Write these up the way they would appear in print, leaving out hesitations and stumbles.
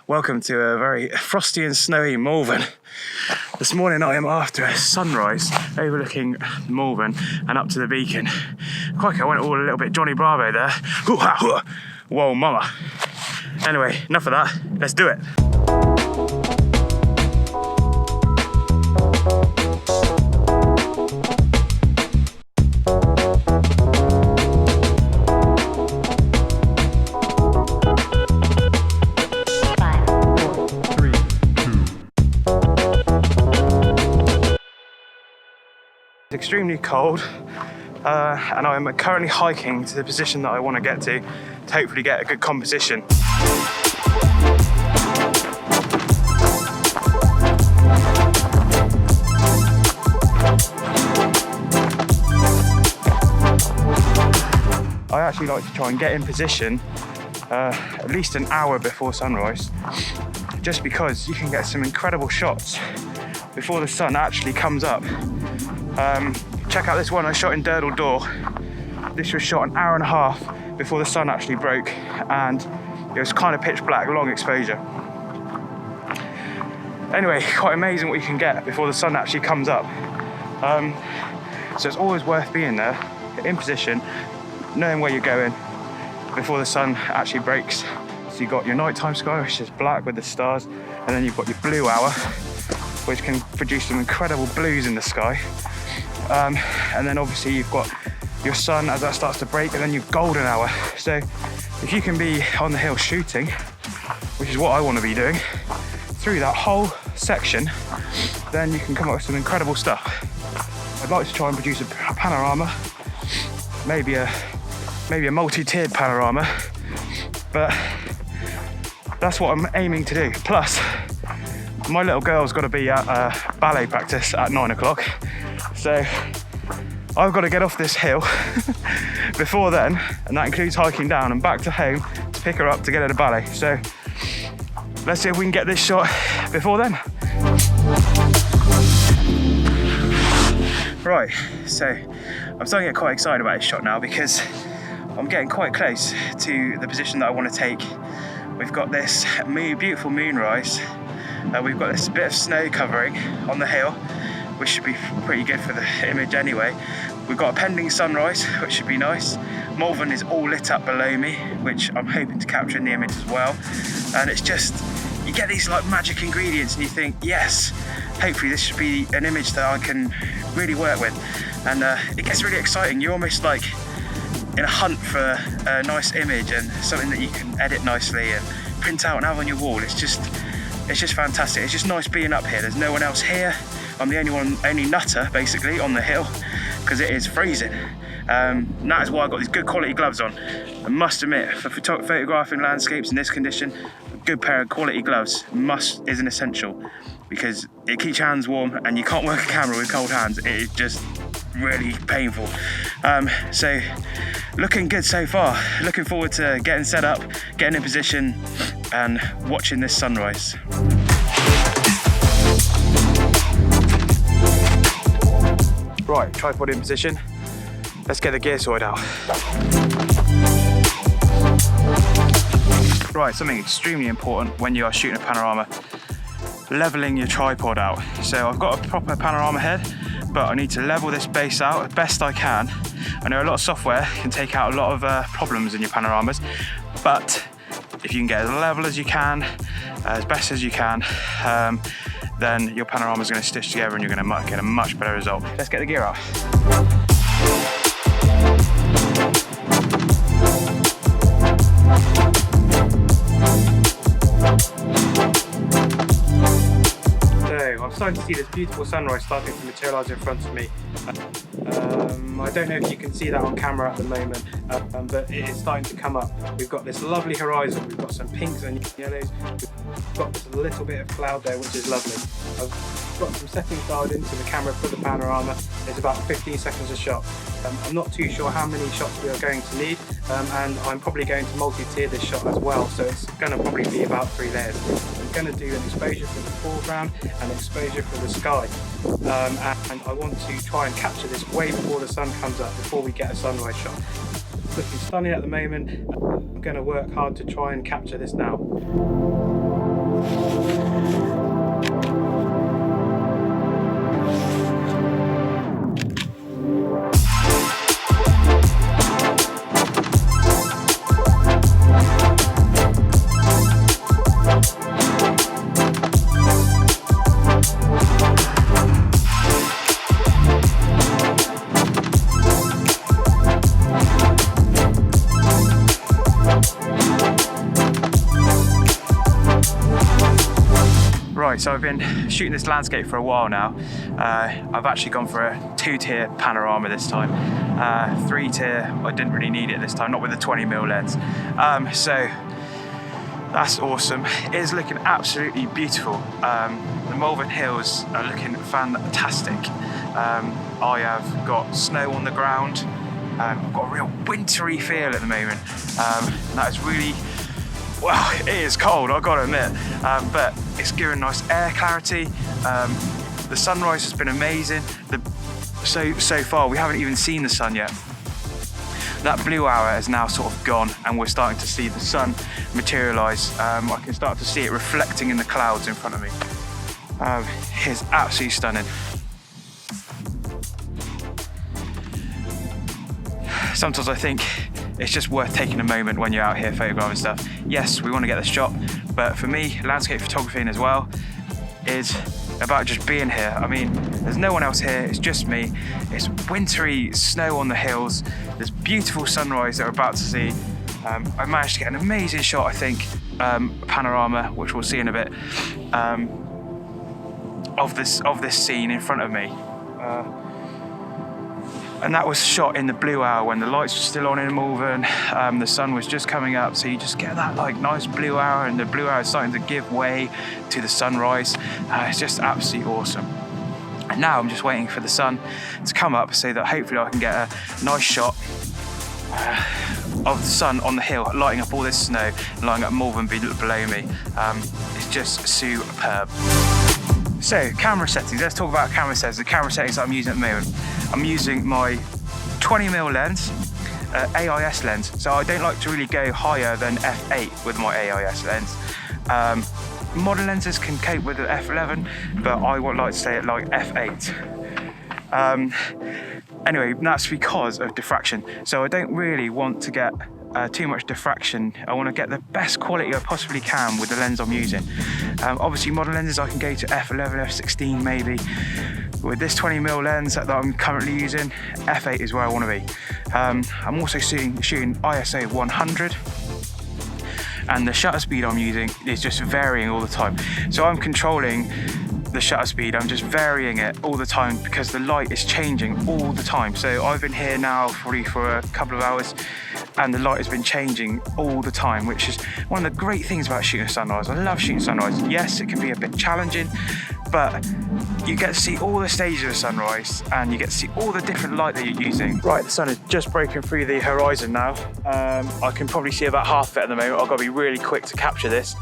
Welcome to a very frosty and snowy Malvern. This morning I am after a sunrise overlooking Malvern and up to the beacon. Quite, I went all a little bit Johnny Bravo there. Whoa mama. Anyway, enough of that, let's do it. It's extremely cold and I'm currently hiking to the position that I want to get to hopefully get a good composition. I actually like to try and get in position at least an hour before sunrise, just because you can get some incredible shots before the sun actually comes up. Check out this one I shot in Durdle Door. This was shot an hour and a half before the sun actually broke, and it was kind of pitch black, long exposure. Anyway, quite amazing what you can get before the sun actually comes up. So it's always worth being there, in position, knowing where you're going before the sun actually breaks. So you've got your nighttime sky, which is black with the stars, and then you've got your blue hour, which can produce some incredible blues in the sky. And then obviously you've got your sun as that starts to break, and then your golden hour. So if you can be on the hill shooting, which is what I want to be doing, through that whole section, then you can come up with some incredible stuff. I'd like to try and produce a panorama, maybe a multi-tiered panorama, but that's what I'm aiming to do. Plus, my little girl's got to be at ballet practice at 9 o'clock, so I've got to get off this hill before then, and that includes hiking down and back to home to pick her up to get her to ballet. So let's see if we can get this shot before then. Right, so I'm starting to get quite excited about this shot now because I'm getting quite close to the position that I want to take. We've got this beautiful moonrise. We've got this bit of snow covering on the hill, which should be pretty good for the image anyway. We've got a pending sunrise, which should be nice. Malvern is all lit up below me, which I'm hoping to capture in the image as well. And it's just, you get these like magic ingredients and you think, yes, hopefully this should be an image that I can really work with. And it gets really exciting. You're almost like in a hunt for a nice image and something that you can edit nicely and print out and have on your wall. It's just fantastic. It's just nice being up here. There's no one else here. I'm the only nutter basically on the hill because it is freezing. And that is why I've got these good quality gloves on. I must admit, for photographing landscapes in this condition, a good pair of quality gloves is an essential, because it keeps your hands warm and you can't work a camera with cold hands. It is just really painful. So looking good so far. Looking forward to getting set up, getting in position and watching this sunrise. Right, tripod in position. Let's get the gear sorted out. Right, something extremely important when you are shooting a panorama, leveling your tripod out. So I've got a proper panorama head, but I need to level this base out as best I can. I know a lot of software can take out a lot of problems in your panoramas, but if you can get as level as you can, as best as you can, then your panorama is going to stitch together and you're going to get a much better result. Let's get the gear out. So I'm starting to see this beautiful sunrise starting to materialise in front of me. I don't know if you can see that on camera at the moment, but it is starting to come up. We've got this lovely horizon, we've got some pinks and yellows, we've got this little bit of cloud there, which is lovely. I've got some settings dialed into the camera for the panorama. It's about 15 seconds a shot. I'm not too sure how many shots we are going to need, and I'm probably going to multi-tier this shot as well, so it's going to probably be about 3 layers. I'm going to do an exposure for the foreground and exposure for the sky, and I want to try and capture this way before the sun comes up, before we get a sunrise shot. looking stunning at the moment. I'm going to work hard to try and capture this now. Right, so I've been shooting this landscape for a while now. I've actually gone for a 2-tier panorama this time. 3-tier, I didn't really need it this time, not with the 20mm lens. So that's awesome. It is looking absolutely beautiful. The Malvern Hills are looking fantastic. I have got snow on the ground. I've got a real wintry feel at the moment. And that is really, well, it is cold, I've got to admit, but it's giving nice air clarity. The sunrise has been amazing. So far, we haven't even seen the sun yet. That blue hour is now sort of gone, and we're starting to see the sun materialise. I can start to see it reflecting in the clouds in front of me. It's absolutely stunning. Sometimes I think it's just worth taking a moment when you're out here photographing stuff. Yes, we want to get the shot, but for me, landscape photography as well is about just being here. I mean, there's no one else here, it's just me. It's wintry snow on the hills, there's beautiful sunrise that we're about to see. I managed to get an amazing shot, I think, panorama, which we'll see in a bit, of this scene in front of me. And that was shot in the blue hour when the lights were still on in Malvern. The sun was just coming up, so you just get that like nice blue hour, and the blue hour is starting to give way to the sunrise. It's just absolutely awesome. And now I'm just waiting for the sun to come up so that hopefully I can get a nice shot of the sun on the hill, lighting up all this snow, and lighting up Malvern below me. It's just superb. So, camera settings. Let's talk about camera settings. The camera settings that I'm using at the moment. I'm using my 20mm lens, AIS lens. So I don't like to really go higher than f8 with my AIS lens. Modern lenses can cope with the f11, but I would like to stay at like f8. Anyway, that's because of diffraction. So I don't really want to get too much diffraction. I want to get the best quality I possibly can with the lens I'm using. Obviously modern lenses I can go to f11, f16 maybe. With this 20mm lens that I'm currently using, f8 is where I want to be. I'm also shooting ISO 100, and the shutter speed I'm using is just varying all the time. So I'm controlling the shutter speed, I'm just varying it all the time because the light is changing all the time. So I've been here now probably for a couple of hours, and the light has been changing all the time, which is one of the great things about shooting sunrise. I love shooting sunrise. Yes, it can be a bit challenging, but you get to see all the stages of the sunrise, and you get to see all the different light that you're using. Right, the sun is just breaking through the horizon now. I can probably see about half of it at the moment. I've got to be really quick to capture this.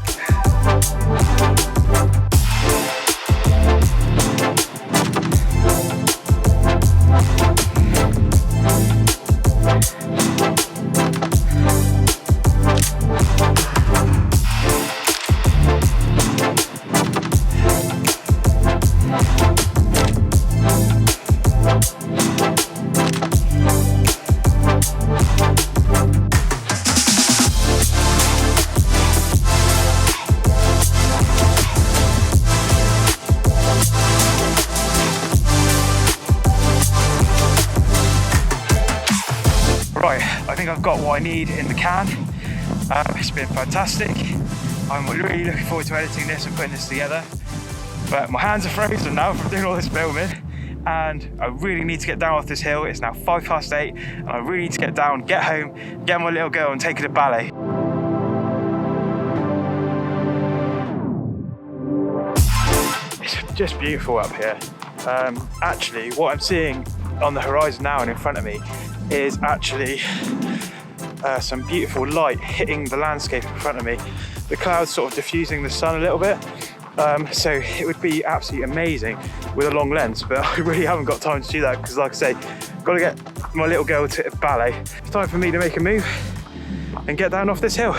Right, I think I've got what I need in the can. It's been fantastic. I'm really looking forward to editing this and putting this together. But my hands are frozen now from doing all this filming, and I really need to get down off this hill. It's now 8:05, and I really need to get down, get home, get my little girl and take her to ballet. It's just beautiful up here. Actually, what I'm seeing on the horizon now and in front of me is actually some beautiful light hitting the landscape in front of me. The clouds sort of diffusing the sun a little bit. So it would be absolutely amazing with a long lens, but I really haven't got time to do that because, like I say, Got to get my little girl to ballet. It's time for me to make a move and get down off this hill.